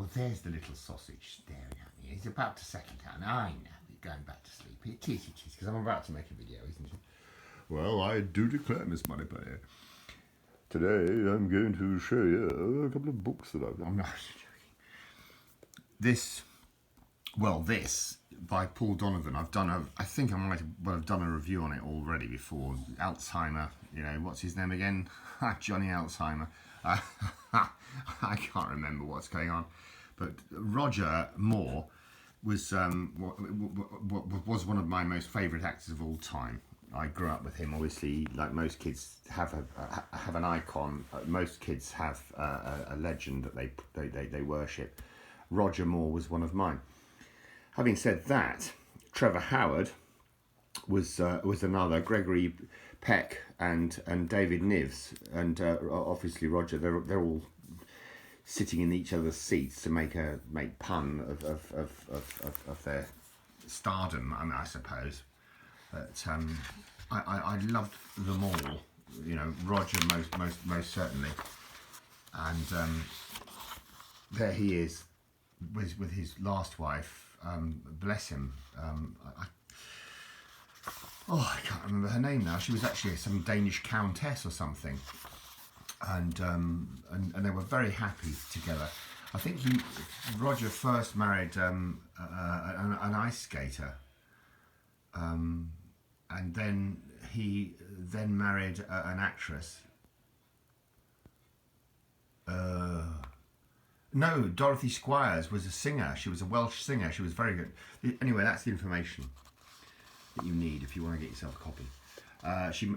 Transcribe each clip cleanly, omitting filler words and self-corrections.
well, there's the little sausage staring at me. He's about to settle down. I know, he's going back to sleep. It is, because I'm about to make a video, isn't it? Well, I do declare, Miss Moneypenny. Today, I'm going to show you a couple of books that I've done. I'm not joking. This by Paul Donovan. I think I might have done a review on it already before. Alzheimer, what's his name again? Johnny Alzheimer. I can't remember what's going on. But Roger Moore was one of my most favourite actors of all time. I grew up with him. Obviously, like most kids have an icon. Most kids have a legend that they worship. Roger Moore was one of mine. Having said that, Trevor Howard was another. Gregory Peck and David Nives, and obviously Roger. They're all sitting in each other's seats to make pun of their stardom. I suppose. But I loved them all. Roger most certainly, and there he is with his last wife. Bless him. I can't remember her name now. She was actually some Danish countess or something, and they were very happy together. I think Roger first married an ice skater, and then he married an actress. No, Dorothy Squires was a singer. She was a Welsh singer. She was very good. Anyway, that's the information that you need if you want to get yourself a copy.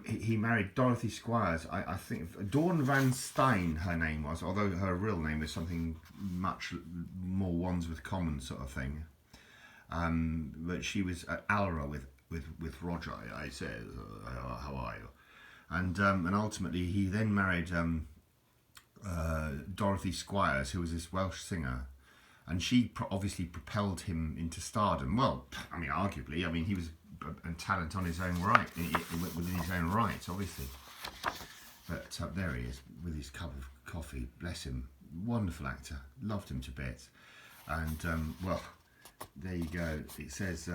He married Dorothy Squires. I think Doorn Van Steyn her name was, although her real name was something much more ones with common sort of thing. But she was at Alra with Roger. I said, how are you? And ultimately he then married Dorothy Squires, who was this Welsh singer, and she obviously propelled him into stardom. Well, arguably, he was a talent on his own right, within his own right, obviously. But there he is with his cup of coffee. Bless him, wonderful actor, loved him to bits. And there you go. It says,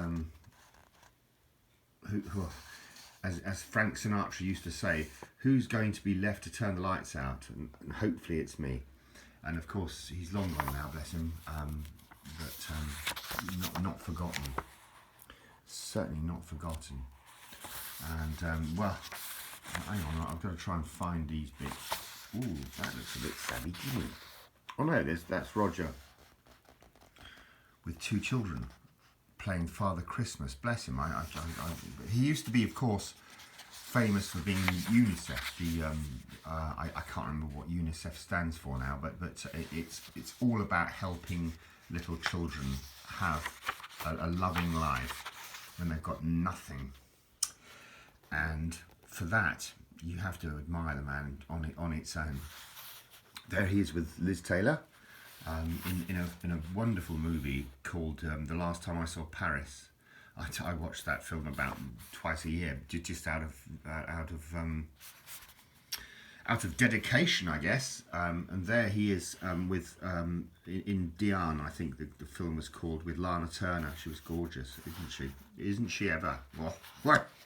as Frank Sinatra used to say, who's going to be left to turn the lights out? And hopefully it's me. And of course, he's long gone now, bless him, but not forgotten. Certainly not forgotten. And, hang on, I've got to try and find these bits. Ooh, that looks a bit savvy, doesn't it? Oh no, that's Roger with two children playing Father Christmas. Bless him. He used to be, of course, famous for being UNICEF. I can't remember what UNICEF stands for now, but it's all about helping little children have a loving life when they've got nothing. And for that, you have to admire the man on its own. There he is with Liz Taylor. In a wonderful movie called The Last Time I Saw Paris. I watch that film about twice a year, just out of dedication, I guess. And there he is with in Diane, I think the film was called, with Lana Turner. She was gorgeous, isn't she? Isn't she ever?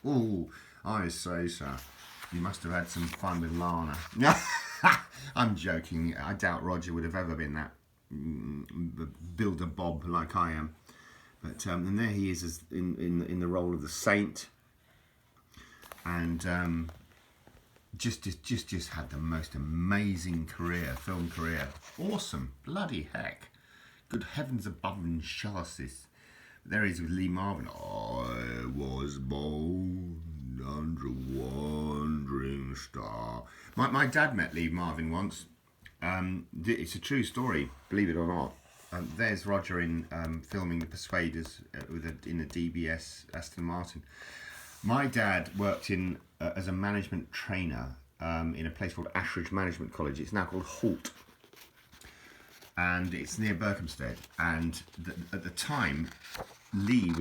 Oh, I say so. You must have had some fun with Lana. I'm joking. I doubt Roger would have ever been that builder Bob like I am. But and there he is as in the role of the saint, and just had the most amazing film career. Awesome, bloody heck, good heavens above and chassis. There he is with Lee Marvin. I was born under a wandering star. My dad met Lee Marvin once. It's a true story, believe it or not. There's Roger in filming The Persuaders in a DBS Aston Martin. My dad worked as a management trainer in a place called Ashridge Management College. It's now called Holt, and it's near Berkhamsted. And at the time, Lee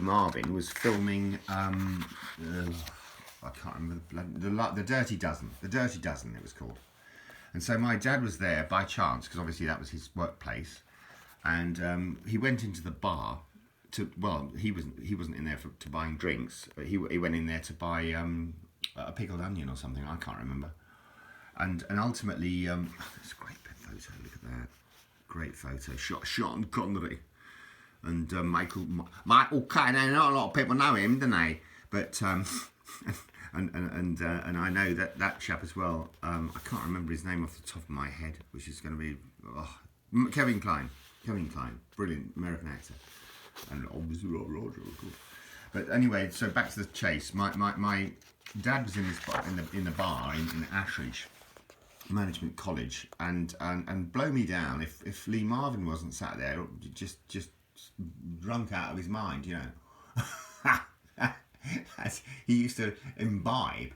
Marvin was filming. I can't remember the Dirty Dozen. The Dirty Dozen, it was called. And so my dad was there by chance, because obviously that was his workplace. and he went into the bar to. Well, he wasn't in there to buying drinks. He went in there to buy a pickled onion or something. I can't remember. And ultimately, it's a great photo. Look at that, great photo. Shot Sean Connery, and Michael Caine. Not a lot of people know him, don't they? But and I know that chap as well. I can't remember his name off the top of my head, which is going to be Kevin Kline. Kevin Kline, brilliant American actor, and obviously Roger, of course. But anyway, so back to the chase. My dad was in this bar, in the bar in Ashridge Management College, and blow me down if Lee Marvin wasn't sat there, just drunk out of his mind, you know. As he used to imbibe.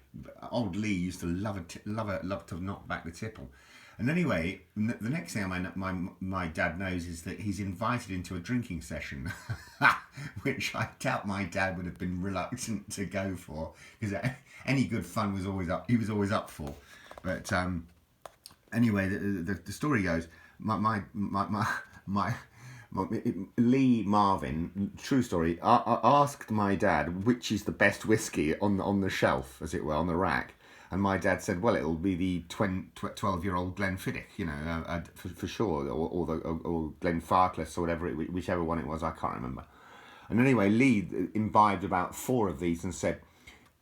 Old Lee used to love to knock back the tipple. And anyway, the next thing my dad knows is that he's invited into a drinking session, which I doubt my dad would have been reluctant to go for, because any good fun was always up. He was always up for. But anyway, the story goes, my Lee Marvin, true story, asked my dad which is the best whiskey on the shelf, as it were, on the rack. And my dad said, well, it'll be the 12-year-old Glenfiddich, you know, for sure, or Glenfarclas or whatever, whichever one it was, I can't remember. And anyway, Lee imbibed about 4 of these and said,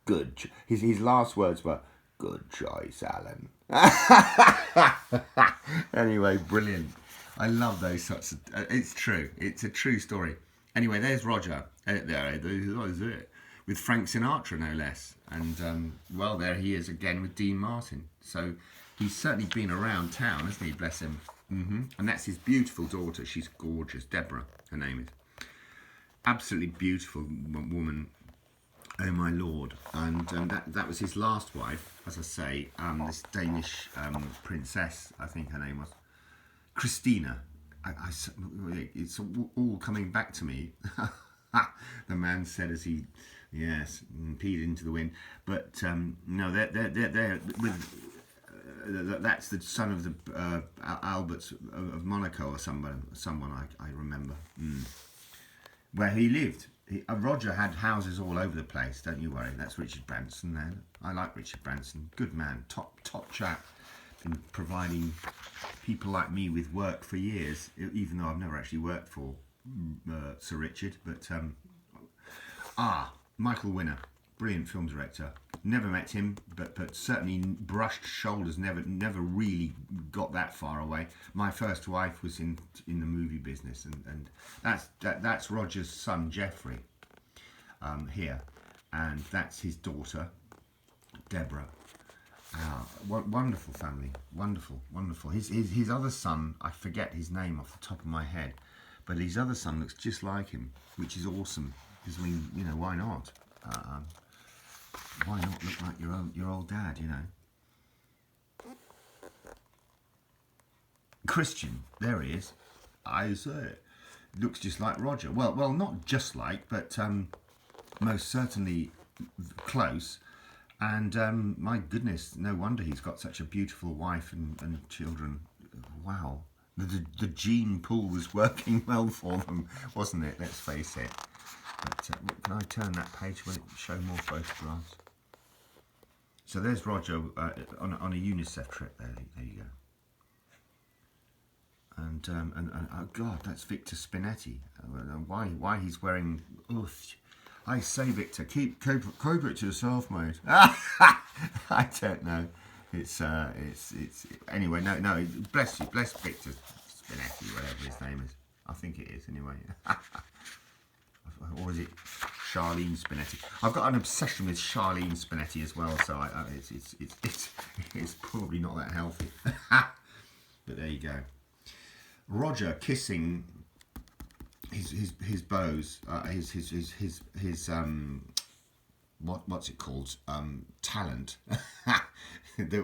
good. His last words were, good choice, Alan. Anyway, brilliant. I love those sorts of... it's true. It's a true story. Anyway, there's Roger. With Frank Sinatra, no less. And, well, there he is again with Dean Martin. So he's certainly been around town, hasn't he? Bless him. And that's his beautiful daughter. She's gorgeous. Deborah, her name is. Absolutely beautiful woman. Oh, my Lord. And that was his last wife, as I say. This Danish princess, I think her name was. Kristina. It's all coming back to me. The man said as he, peed into the wind. But no, they're with. That's the son of the Albert of Monaco or someone I remember. Where he lived. Roger had houses all over the place. Don't you worry. That's Richard Branson there. I like Richard Branson. Good man. Top chap. Been providing people like me with work for years, even though I've never actually worked for Sir Richard. But Michael Winner, brilliant film director. Never met him, but certainly brushed shoulders. Never really got that far away. My first wife was in the movie business, and that's Roger's son Geoffrey here, and that's his daughter Deborah. Wonderful family, wonderful. His other son, I forget his name off the top of my head, but his other son looks just like him, which is awesome. Because I mean, you know, why not? Why not look like your old dad? You know. Christian, there he is. I say it. Looks just like Roger. Well, not just like, but most certainly close. And my goodness, no wonder he's got such a beautiful wife and children. Wow. The gene pool was working well for them, wasn't it? Let's face it. But can I turn that page? Will it show more photographs? So there's Roger on a UNICEF trip there. There you go. And oh God, that's Victor Spinetti. Why he's wearing... Oof. I say, Victor, keep it to yourself, mate. I don't know. It's anyway. No. Bless you, bless Victor Spinetti, whatever his name is. I think it is anyway. Or is it Charlene Spinetti? I've got an obsession with Charlene Spinetti as well, so it's probably not that healthy. But there you go. Roger kissing his bows, his what's it called? Talent. they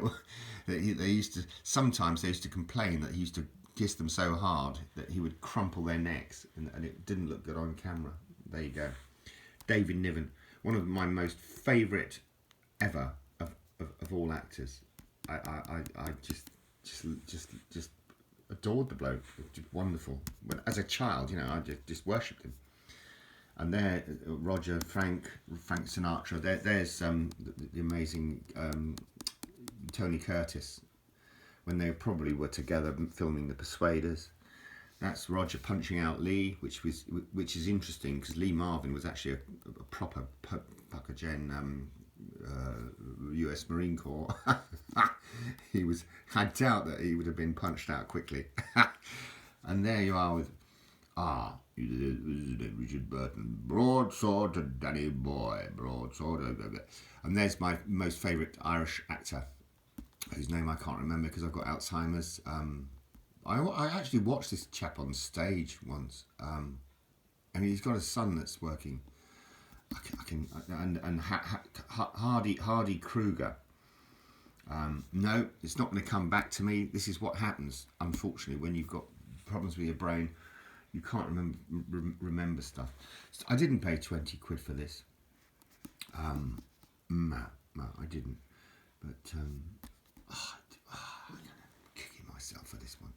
used to sometimes they used to complain that he used to kiss them so hard that he would crumple their necks, and it didn't look good on camera. There you go. David Niven, one of my most favourite ever of all actors. I just adored the bloke. Just wonderful. But as a child, you know, I just worshipped him. And there, Roger, Frank Sinatra. There's the amazing Tony Curtis, when they probably were together filming The Persuaders. That's Roger punching out Lee, which is interesting because Lee Marvin was actually a proper pucker-gen US Marine Corps. I doubt that he would have been punched out quickly. And there you are with Richard Burton, broadsword to Danny Boy, broadsword. And there's my most favourite Irish actor, whose name I can't remember because I've got Alzheimer's. I actually watched this chap on stage once, and he's got a son that's working. Hardy Kruger. No, it's not going to come back to me. This is what happens, unfortunately, when you've got problems with your brain. You can't remember stuff. I didn't pay 20 quid for this. No, I didn't. But I'm kicking myself for this one.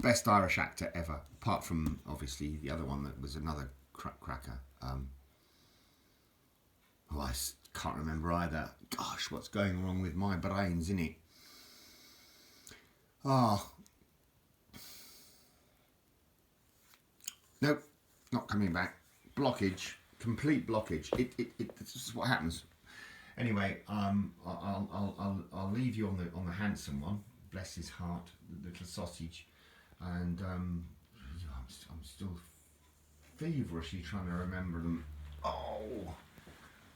Best Irish actor ever, apart from obviously the other one that was another cracker. I can't remember either. Gosh, what's going wrong with my brains, innit? Nope, not coming back. Blockage, complete blockage. This is what happens. Anyway, I'll leave you on the handsome one. Bless his heart, the little sausage, and I'm still feverishly trying to remember them. Oh,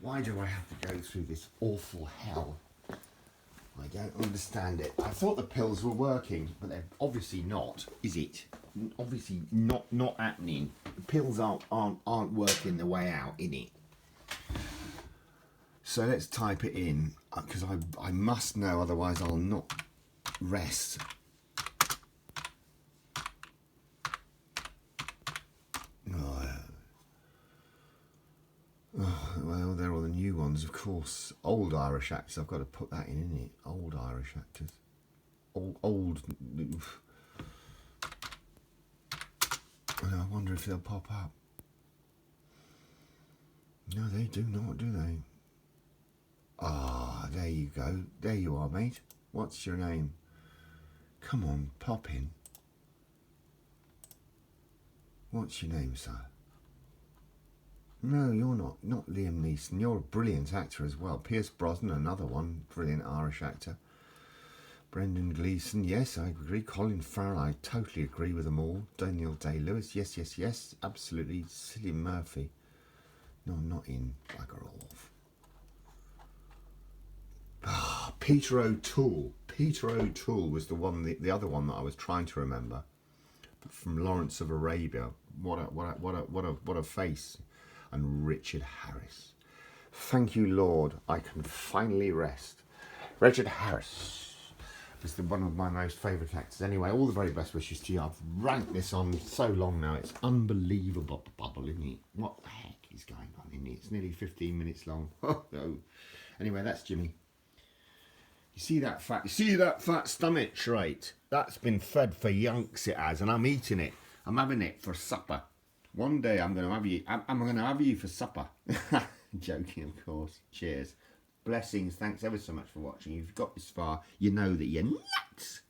why do I have to go through this awful hell? I don't understand it. I thought the pills were working, but they're obviously not. Is it? Obviously not happening. The pills aren't working the way out, innit? So let's type it in, because I must know, otherwise I'll not rest. Well, they're all the new ones, of course. Old Irish actors, I've got to put that in, innit? Old Irish actors. Old. I wonder if they'll pop up. No, they do not, do they? There you go. There you are, mate. What's your name? Come on, pop in. What's your name, sir? No, you're not Liam Neeson. You're a brilliant actor as well. Pierce Brosnan, another one, brilliant Irish actor. Brendan Gleeson, yes, I agree. Colin Farrell, I totally agree with them all. Daniel Day-Lewis, yes, absolutely. Cillian Murphy. No, I'm not in. Bugger off. Peter O'Toole. Peter O'Toole was the other one that I was trying to remember. From Lawrence of Arabia. What a face. And Richard Harris. Thank you, Lord. I can finally rest. Richard Harris is one of my most favourite actors. Anyway, all the very best wishes to you. I've ranked this on so long now. It's unbelievable, isn't it? What the heck is going on in it? It's nearly 15 minutes long. Oh, no. Anyway, that's Jimmy. You see that fat stomach, right? That's been fed for yonks, it has, and I'm eating it. I'm having it for supper. One day I'm going to have you. I'm going to have you for supper. Joking, of course. Cheers. Blessings. Thanks ever so much for watching. If you've got this far, you know that you're nuts.